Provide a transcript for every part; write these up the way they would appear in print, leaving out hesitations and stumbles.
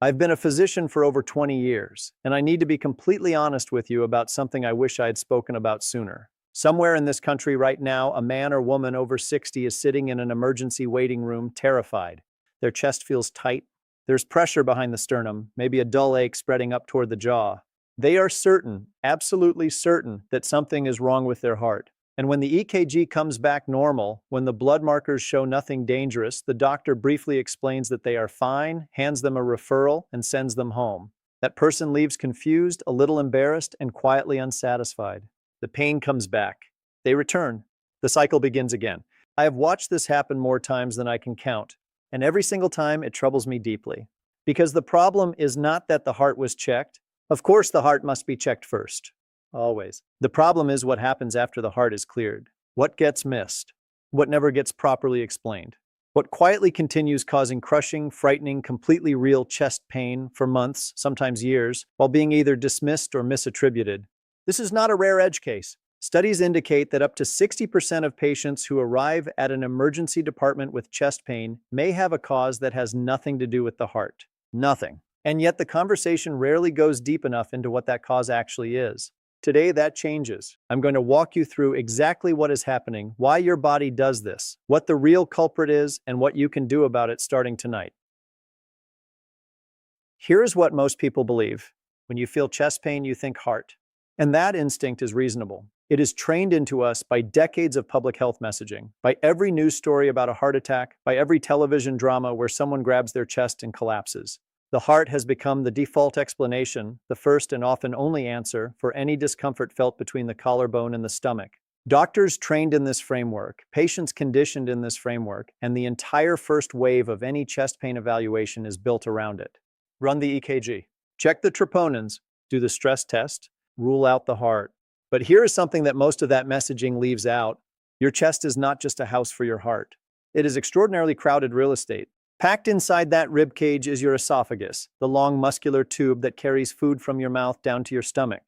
I've been a physician for over 20 years, and I need to be completely honest with you about something I wish I had spoken about sooner. Somewhere in this country right now, a man or woman over 60 is sitting in an emergency waiting room, terrified. Their chest feels tight. There's pressure behind the sternum, maybe a dull ache spreading up toward the jaw. They are certain, absolutely certain, that something is wrong with their heart. And when the EKG comes back normal, when the blood markers show nothing dangerous, the doctor briefly explains that they are fine, hands them a referral, and sends them home. That person leaves confused, a little embarrassed, and quietly unsatisfied. The pain comes back. They return. The cycle begins again. I have watched this happen more times than I can count, and every single time it troubles me deeply. Because the problem is not that the heart was checked. Of course, the heart must be checked first. Always. The problem is what happens after the heart is cleared. What gets missed? What never gets properly explained? What quietly continues causing crushing, frightening, completely real chest pain for months, sometimes years, while being either dismissed or misattributed. This is not a rare edge case. Studies indicate that up to 60% of patients who arrive at an emergency department with chest pain may have a cause that has nothing to do with the heart. Nothing. And yet the conversation rarely goes deep enough into what that cause actually is. Today, that changes. I'm going to walk you through exactly what is happening, why your body does this, what the real culprit is, and what you can do about it starting tonight. Here's what most people believe. When you feel chest pain, you think heart. And that instinct is reasonable. It is trained into us by decades of public health messaging, by every news story about a heart attack, by every television drama where someone grabs their chest and collapses. The heart has become the default explanation, the first and often only answer for any discomfort felt between the collarbone and the stomach. Doctors trained in this framework, patients conditioned in this framework, and the entire first wave of any chest pain evaluation is built around it. Run the EKG. Check the troponins. Do the stress test. Rule out the heart. But here is something that most of that messaging leaves out. Your chest is not just a house for your heart. It is extraordinarily crowded real estate. Packed inside that rib cage is your esophagus, the long muscular tube that carries food from your mouth down to your stomach.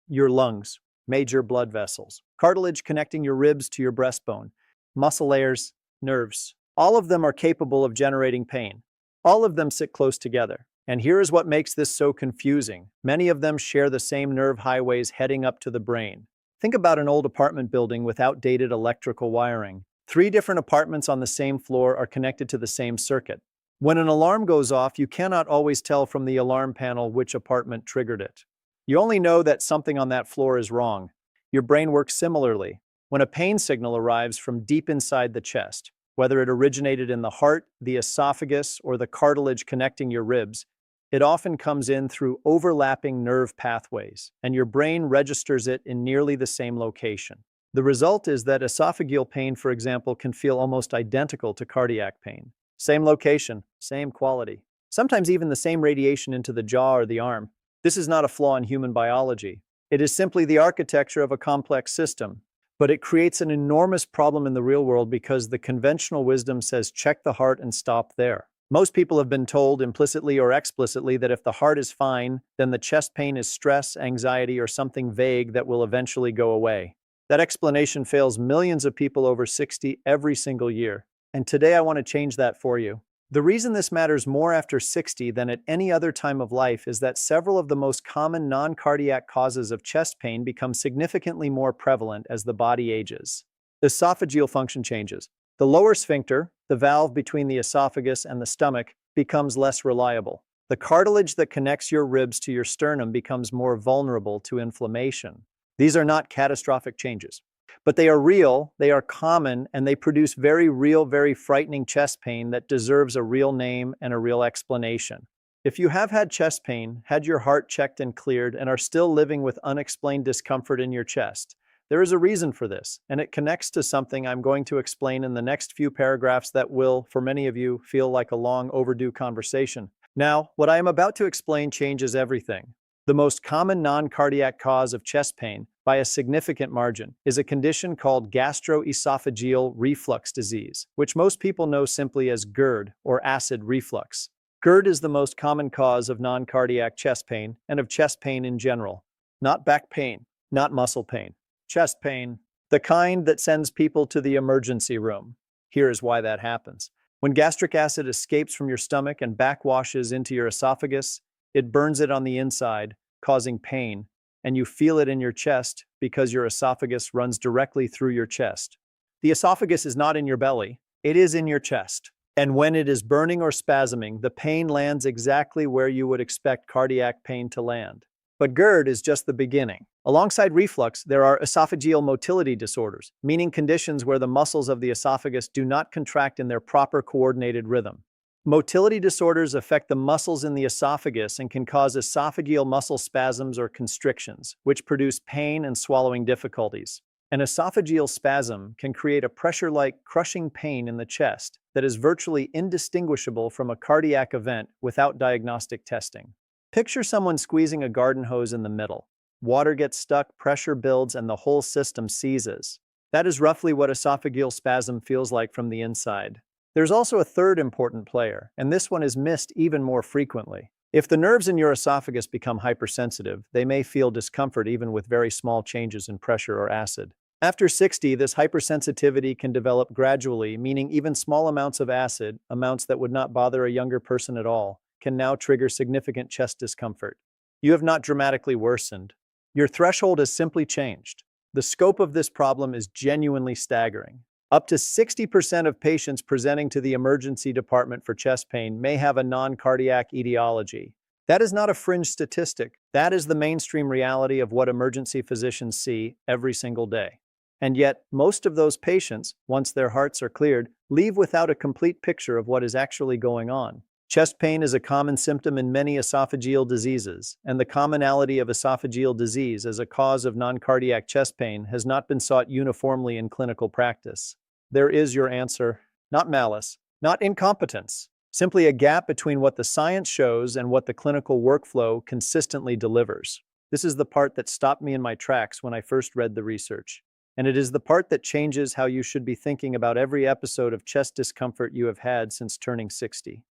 Your lungs, major blood vessels, cartilage connecting your ribs to your breastbone, muscle layers, nerves. All of them are capable of generating pain. All of them sit close together. And here is what makes this so confusing. Many of them share the same nerve highways heading up to the brain. Think about an old apartment building with outdated electrical wiring. 3 different apartments on the same floor are connected to the same circuit. When an alarm goes off, you cannot always tell from the alarm panel which apartment triggered it. You only know that something on that floor is wrong. Your brain works similarly. When a pain signal arrives from deep inside the chest, whether it originated in the heart, the esophagus, or the cartilage connecting your ribs, it often comes in through overlapping nerve pathways, and your brain registers it in nearly the same location. The result is that esophageal pain, for example, can feel almost identical to cardiac pain. Same location, same quality. Sometimes even the same radiation into the jaw or the arm. This is not a flaw in human biology. It is simply the architecture of a complex system. But it creates an enormous problem in the real world because the conventional wisdom says check the heart and stop there. Most people have been told implicitly or explicitly that if the heart is fine, then the chest pain is stress, anxiety, or something vague that will eventually go away. That explanation fails millions of people over 60 every single year. And today I want to change that for you. The reason this matters more after 60 than at any other time of life is that several of the most common non-cardiac causes of chest pain become significantly more prevalent as the body ages. Esophageal function changes. The lower sphincter, the valve between the esophagus and the stomach, becomes less reliable. The cartilage that connects your ribs to your sternum becomes more vulnerable to inflammation. These are not catastrophic changes, but they are real, they are common, and they produce very real, very frightening chest pain that deserves a real name and a real explanation. If you have had chest pain, had your heart checked and cleared, and are still living with unexplained discomfort in your chest, there is a reason for this, and it connects to something I'm going to explain in the next few paragraphs that will, for many of you, feel like a long overdue conversation. Now, what I am about to explain changes everything. The most common non-cardiac cause of chest pain, by a significant margin, is a condition called gastroesophageal reflux disease, which most people know simply as GERD, or acid reflux. GERD is the most common cause of non-cardiac chest pain and of chest pain in general. Not back pain, not muscle pain. Chest pain, the kind that sends people to the emergency room. Here is why that happens. When gastric acid escapes from your stomach and backwashes into your esophagus, it burns it on the inside, causing pain, and you feel it in your chest because your esophagus runs directly through your chest. The esophagus is not in your belly, it is in your chest. And when it is burning or spasming, the pain lands exactly where you would expect cardiac pain to land. But GERD is just the beginning. Alongside reflux, there are esophageal motility disorders, meaning conditions where the muscles of the esophagus do not contract in their proper coordinated rhythm. Motility disorders affect the muscles in the esophagus and can cause esophageal muscle spasms or constrictions, which produce pain and swallowing difficulties. An esophageal spasm can create a pressure-like crushing pain in the chest that is virtually indistinguishable from a cardiac event without diagnostic testing. Picture someone squeezing a garden hose in the middle. Water gets stuck, pressure builds, and the whole system seizes. That is roughly what esophageal spasm feels like from the inside. There's also a third important player, and this one is missed even more frequently. If the nerves in your esophagus become hypersensitive, they may feel discomfort even with very small changes in pressure or acid. After 60, this hypersensitivity can develop gradually, meaning even small amounts of acid, amounts that would not bother a younger person at all, can now trigger significant chest discomfort. You have not dramatically worsened. Your threshold has simply changed. The scope of this problem is genuinely staggering. Up to 60% of patients presenting to the emergency department for chest pain may have a non-cardiac etiology. That is not a fringe statistic. That is the mainstream reality of what emergency physicians see every single day. And yet, most of those patients, once their hearts are cleared, leave without a complete picture of what is actually going on. Chest pain is a common symptom in many esophageal diseases, and the commonality of esophageal disease as a cause of non-cardiac chest pain has not been sought uniformly in clinical practice. There is your answer. Not malice, not incompetence, simply a gap between what the science shows and what the clinical workflow consistently delivers. This is the part that stopped me in my tracks when I first read the research. And it is the part that changes how you should be thinking about every episode of chest discomfort you have had since turning 60.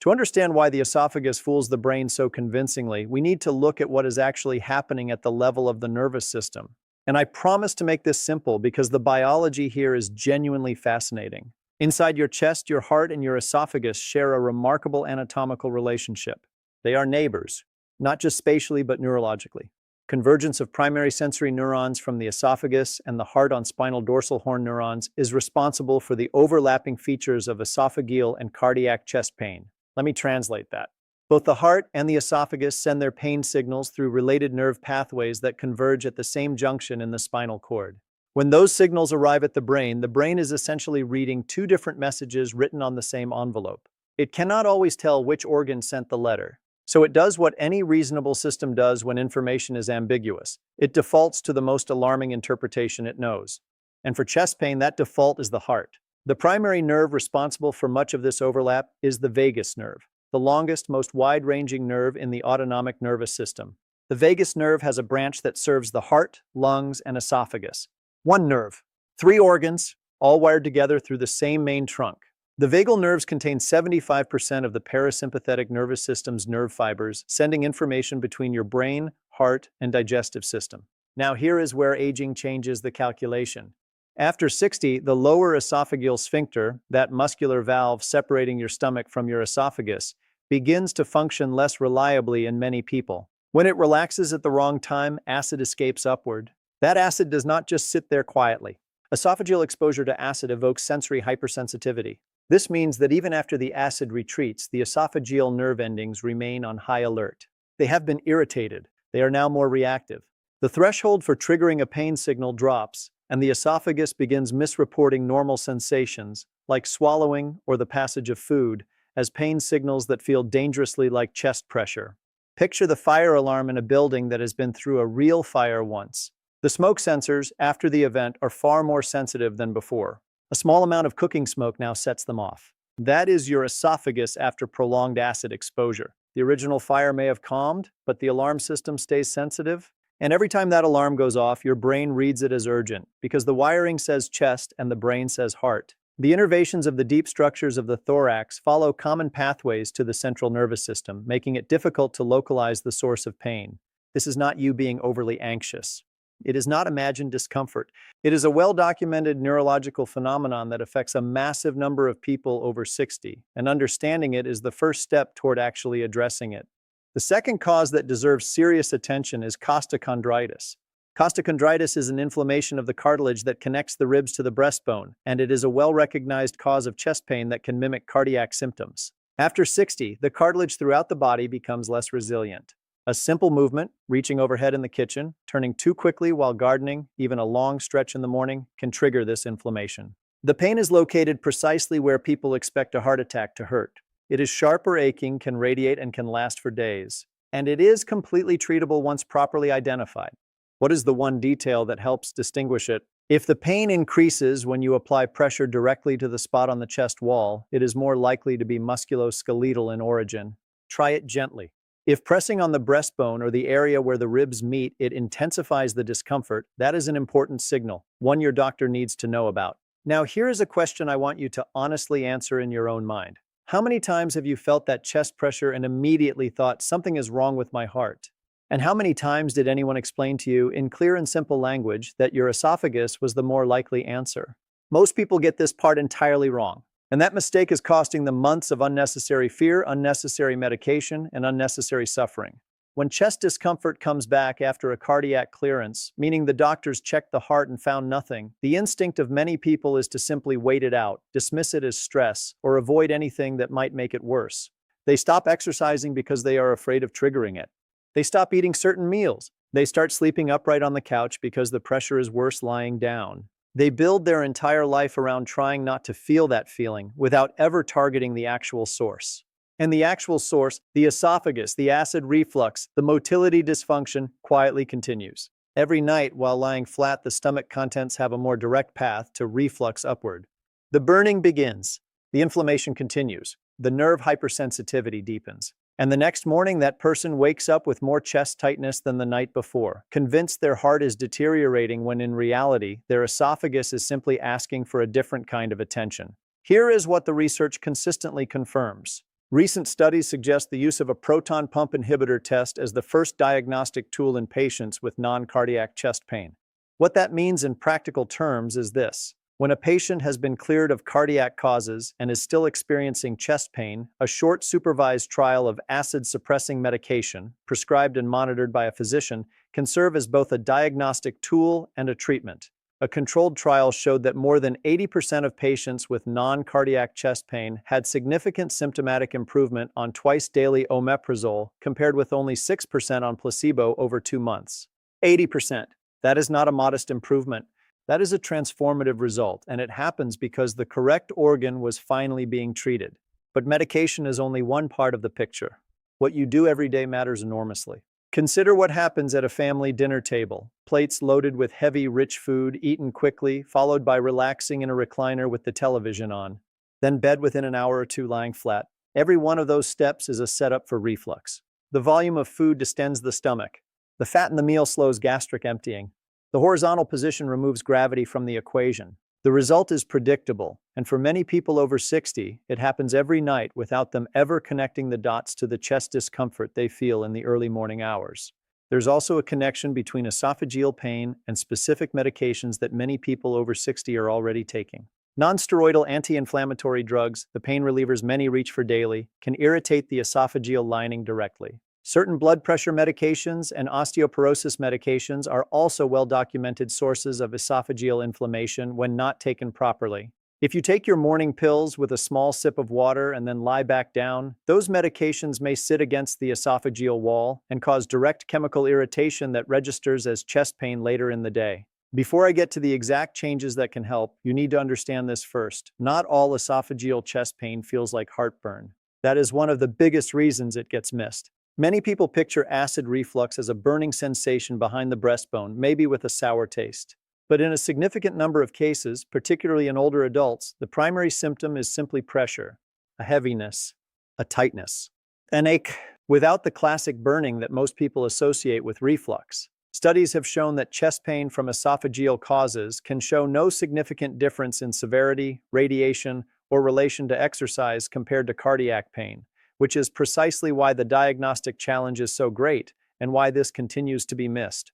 To understand why the esophagus fools the brain so convincingly, we need to look at what is actually happening at the level of the nervous system. And I promise to make this simple because the biology here is genuinely fascinating. Inside your chest, your heart and your esophagus share a remarkable anatomical relationship. They are neighbors, not just spatially but neurologically. Convergence of primary sensory neurons from the esophagus and the heart on spinal dorsal horn neurons is responsible for the overlapping features of esophageal and cardiac chest pain. Let me translate that. Both the heart and the esophagus send their pain signals through related nerve pathways that converge at the same junction in the spinal cord. When those signals arrive at the brain is essentially reading two different messages written on the same envelope. It cannot always tell which organ sent the letter. So it does what any reasonable system does when information is ambiguous. It defaults to the most alarming interpretation it knows. And for chest pain, that default is the heart. The primary nerve responsible for much of this overlap is the vagus nerve, the longest, most wide-ranging nerve in the autonomic nervous system. The vagus nerve has a branch that serves the heart, lungs, and esophagus. One nerve, 3 organs, all wired together through the same main trunk. The vagal nerves contain 75% of the parasympathetic nervous system's nerve fibers, sending information between your brain, heart, and digestive system. Now here is where aging changes the calculation. After 60, the lower esophageal sphincter, that muscular valve separating your stomach from your esophagus, begins to function less reliably in many people. When it relaxes at the wrong time, acid escapes upward. That acid does not just sit there quietly. Esophageal exposure to acid evokes sensory hypersensitivity. This means that even after the acid retreats, the esophageal nerve endings remain on high alert. They have been irritated. They are now more reactive. The threshold for triggering a pain signal drops, and the esophagus begins misreporting normal sensations, like swallowing or the passage of food, as pain signals that feel dangerously like chest pressure. Picture the fire alarm in a building that has been through a real fire once. The smoke sensors, after the event, are far more sensitive than before. A small amount of cooking smoke now sets them off. That is your esophagus after prolonged acid exposure. The original fire may have calmed, but the alarm system stays sensitive. And every time that alarm goes off, your brain reads it as urgent, because the wiring says chest and the brain says heart. The innervations of the deep structures of the thorax follow common pathways to the central nervous system, making it difficult to localize the source of pain. This is not you being overly anxious. It is not imagined discomfort. It is a well-documented neurological phenomenon that affects a massive number of people over 60, and understanding it is the first step toward actually addressing it. The second cause that deserves serious attention is costochondritis. Costochondritis is an inflammation of the cartilage that connects the ribs to the breastbone, and it is a well-recognized cause of chest pain that can mimic cardiac symptoms. After 60, the cartilage throughout the body becomes less resilient. A simple movement, reaching overhead in the kitchen, turning too quickly while gardening, even a long stretch in the morning, can trigger this inflammation. The pain is located precisely where people expect a heart attack to hurt. It is sharp or aching, can radiate, and can last for days. And it is completely treatable once properly identified. What is the one detail that helps distinguish it? If the pain increases when you apply pressure directly to the spot on the chest wall, it is more likely to be musculoskeletal in origin. Try it gently. If pressing on the breastbone or the area where the ribs meet, it intensifies the discomfort, that is an important signal, one your doctor needs to know about. Now, here is a question I want you to honestly answer in your own mind. How many times have you felt that chest pressure and immediately thought, something is wrong with my heart? And how many times did anyone explain to you, in clear and simple language, that your esophagus was the more likely answer? Most people get this part entirely wrong. And that mistake is costing them months of unnecessary fear, unnecessary medication, and unnecessary suffering. When chest discomfort comes back after a cardiac clearance, meaning the doctors checked the heart and found nothing, the instinct of many people is to simply wait it out, dismiss it as stress, or avoid anything that might make it worse. They stop exercising because they are afraid of triggering it. They stop eating certain meals. They start sleeping upright on the couch because the pressure is worse lying down. They build their entire life around trying not to feel that feeling without ever targeting the actual source. And the actual source, the esophagus, the acid reflux, the motility dysfunction, quietly continues. Every night while lying flat, the stomach contents have a more direct path to reflux upward. The burning begins. The inflammation continues. The nerve hypersensitivity deepens. And the next morning, that person wakes up with more chest tightness than the night before, convinced their heart is deteriorating when in reality, their esophagus is simply asking for a different kind of attention. Here is what the research consistently confirms. Recent studies suggest the use of a proton pump inhibitor test as the first diagnostic tool in patients with non-cardiac chest pain. What that means in practical terms is this. When a patient has been cleared of cardiac causes and is still experiencing chest pain, a short supervised trial of acid-suppressing medication, prescribed and monitored by a physician, can serve as both a diagnostic tool and a treatment. A controlled trial showed that more than 80% of patients with non-cardiac chest pain had significant symptomatic improvement on twice-daily omeprazole, compared with only 6% on placebo over 2 months. 80%. That is not a modest improvement. That is a transformative result, and it happens because the correct organ was finally being treated. But medication is only one part of the picture. What you do every day matters enormously. Consider what happens at a family dinner table. Plates loaded with heavy, rich food, eaten quickly, followed by relaxing in a recliner with the television on. Then bed within an hour or two lying flat. Every one of those steps is a setup for reflux. The volume of food distends the stomach. The fat in the meal slows gastric emptying. The horizontal position removes gravity from the equation. The result is predictable, and for many people over 60, it happens every night without them ever connecting the dots to the chest discomfort they feel in the early morning hours. There's also a connection between esophageal pain and specific medications that many people over 60 are already taking. Non-steroidal anti-inflammatory drugs, the pain relievers many reach for daily, can irritate the esophageal lining directly. Certain blood pressure medications and osteoporosis medications are also well-documented sources of esophageal inflammation when not taken properly. If you take your morning pills with a small sip of water and then lie back down, those medications may sit against the esophageal wall and cause direct chemical irritation that registers as chest pain later in the day. Before I get to the exact changes that can help, you need to understand this first. Not all esophageal chest pain feels like heartburn. That is one of the biggest reasons it gets missed. Many people picture acid reflux as a burning sensation behind the breastbone, maybe with a sour taste. But in a significant number of cases, particularly in older adults, the primary symptom is simply pressure, a heaviness, a tightness, an ache, without the classic burning that most people associate with reflux. Studies have shown that chest pain from esophageal causes can show no significant difference in severity, radiation, or relation to exercise compared to cardiac pain, which is precisely why the diagnostic challenge is so great and why this continues to be missed.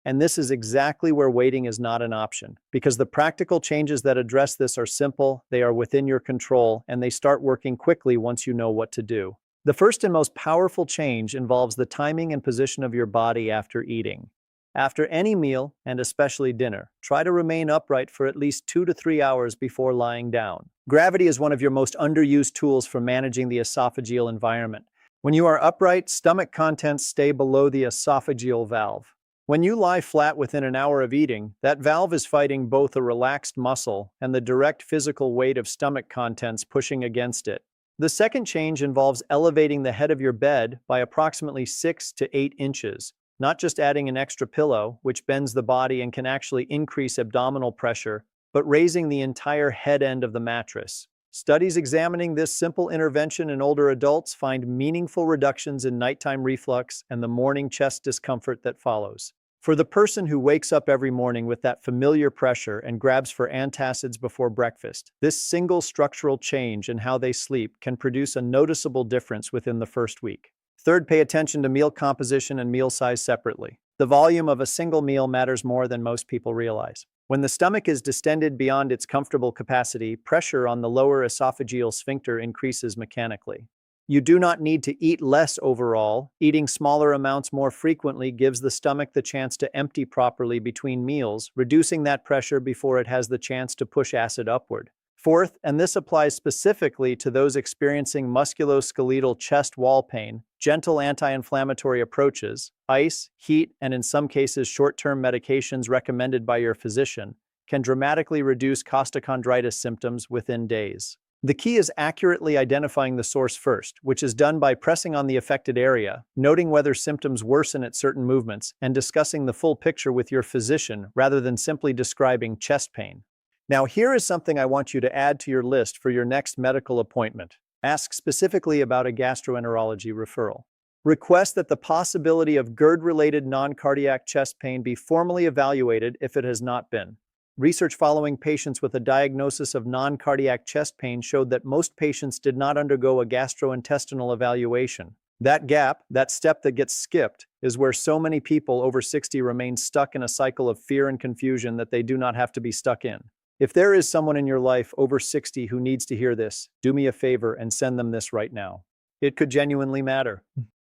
And this is exactly where waiting is not an option, because the practical changes that address this are simple, they are within your control, and they start working quickly once you know what to do. The first and most powerful change involves the timing and position of your body after eating. After any meal, and especially dinner, try to remain upright for at least 2 to 3 hours before lying down. Gravity is one of your most underused tools for managing the esophageal environment. When you are upright, stomach contents stay below the esophageal valve. When you lie flat within an hour of eating, that valve is fighting both a relaxed muscle and the direct physical weight of stomach contents pushing against it. The second change involves elevating the head of your bed by approximately 6 to 8 inches, not just adding an extra pillow, which bends the body and can actually increase abdominal pressure, but raising the entire head end of the mattress. Studies examining this simple intervention in older adults find meaningful reductions in nighttime reflux and the morning chest discomfort that follows. For the person who wakes up every morning with that familiar pressure and grabs for antacids before breakfast, this single structural change in how they sleep can produce a noticeable difference within the first week. Third, pay attention to meal composition and meal size separately. The volume of a single meal matters more than most people realize. When the stomach is distended beyond its comfortable capacity, pressure on the lower esophageal sphincter increases mechanically. You do not need to eat less overall. Eating smaller amounts more frequently gives the stomach the chance to empty properly between meals, reducing that pressure before it has the chance to push acid upward. Fourth, and this applies specifically to those experiencing musculoskeletal chest wall pain, gentle anti-inflammatory approaches, ice, heat, and in some cases short-term medications recommended by your physician, can dramatically reduce costochondritis symptoms within days. The key is accurately identifying the source first, which is done by pressing on the affected area, noting whether symptoms worsen at certain movements, and discussing the full picture with your physician rather than simply describing chest pain. Now, here is something I want you to add to your list for your next medical appointment. Ask specifically about a gastroenterology referral. Request that the possibility of GERD-related non-cardiac chest pain be formally evaluated if it has not been. Research following patients with a diagnosis of non-cardiac chest pain showed that most patients did not undergo a gastrointestinal evaluation. That gap, that step that gets skipped, is where so many people over 60 remain stuck in a cycle of fear and confusion that they do not have to be stuck in. If there is someone in your life over 60 who needs to hear this, do me a favor and send them this right now. It could genuinely matter.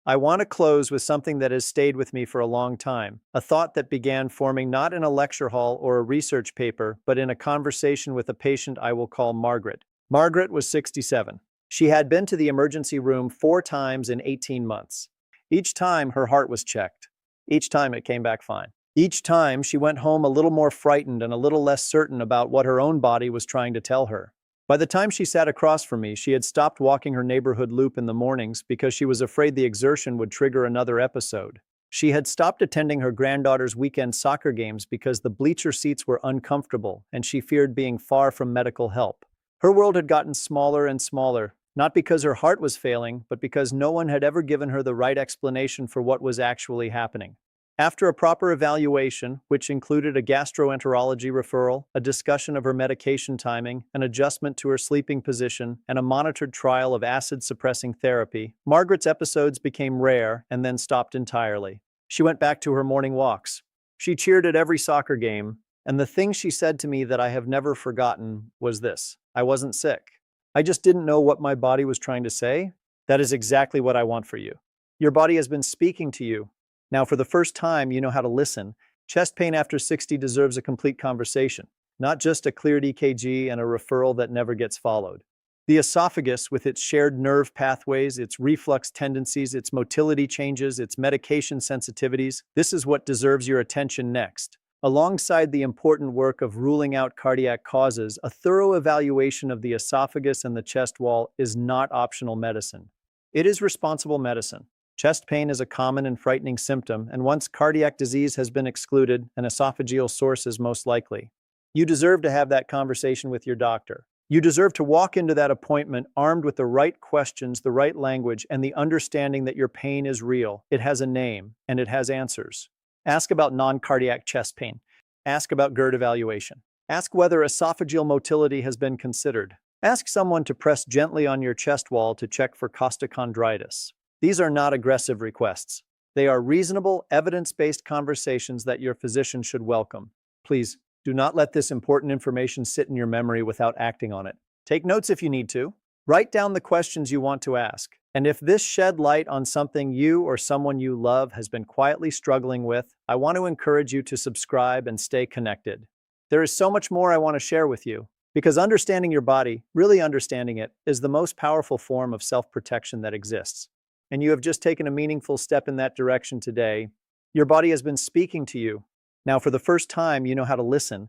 I want to close with something that has stayed with me for a long time, a thought that began forming not in a lecture hall or a research paper, but in a conversation with a patient I will call Margaret. Margaret was 67. She had been to the emergency room 4 times in 18 months. Each time her heart was checked. Each time it came back fine. Each time she went home a little more frightened and a little less certain about what her own body was trying to tell her. By the time she sat across from me, she had stopped walking her neighborhood loop in the mornings because she was afraid the exertion would trigger another episode. She had stopped attending her granddaughter's weekend soccer games because the bleacher seats were uncomfortable and she feared being far from medical help. Her world had gotten smaller and smaller, not because her heart was failing, but because no one had ever given her the right explanation for what was actually happening. After a proper evaluation, which included a gastroenterology referral, a discussion of her medication timing, an adjustment to her sleeping position, and a monitored trial of acid-suppressing therapy, Margaret's episodes became rare and then stopped entirely. She went back to her morning walks. She cheered at every soccer game, and the thing she said to me that I have never forgotten was this: I wasn't sick. I just didn't know what my body was trying to say. That is exactly what I want for you. Your body has been speaking to you. Now, for the first time, you know how to listen. Chest pain after 60 deserves a complete conversation, not just a cleared EKG and a referral that never gets followed. The esophagus, with its shared nerve pathways, its reflux tendencies, its motility changes, its medication sensitivities, this is what deserves your attention next. Alongside the important work of ruling out cardiac causes, a thorough evaluation of the esophagus and the chest wall is not optional medicine. It is responsible medicine. Chest pain is a common and frightening symptom, and once cardiac disease has been excluded, an esophageal source is most likely. You deserve to have that conversation with your doctor. You deserve to walk into that appointment armed with the right questions, the right language, and the understanding that your pain is real. It has a name, and it has answers. Ask about non-cardiac chest pain. Ask about GERD evaluation. Ask whether esophageal motility has been considered. Ask someone to press gently on your chest wall to check for costochondritis. These are not aggressive requests. They are reasonable, evidence-based conversations that your physician should welcome. Please, do not let this important information sit in your memory without acting on it. Take notes if you need to. Write down the questions you want to ask. And if this shed light on something you or someone you love has been quietly struggling with, I want to encourage you to subscribe and stay connected. There is so much more I want to share with you, because understanding your body, really understanding it, is the most powerful form of self-protection that exists. And you have just taken a meaningful step in that direction today. Your body has been speaking to you. Now, for the first time, you know how to listen,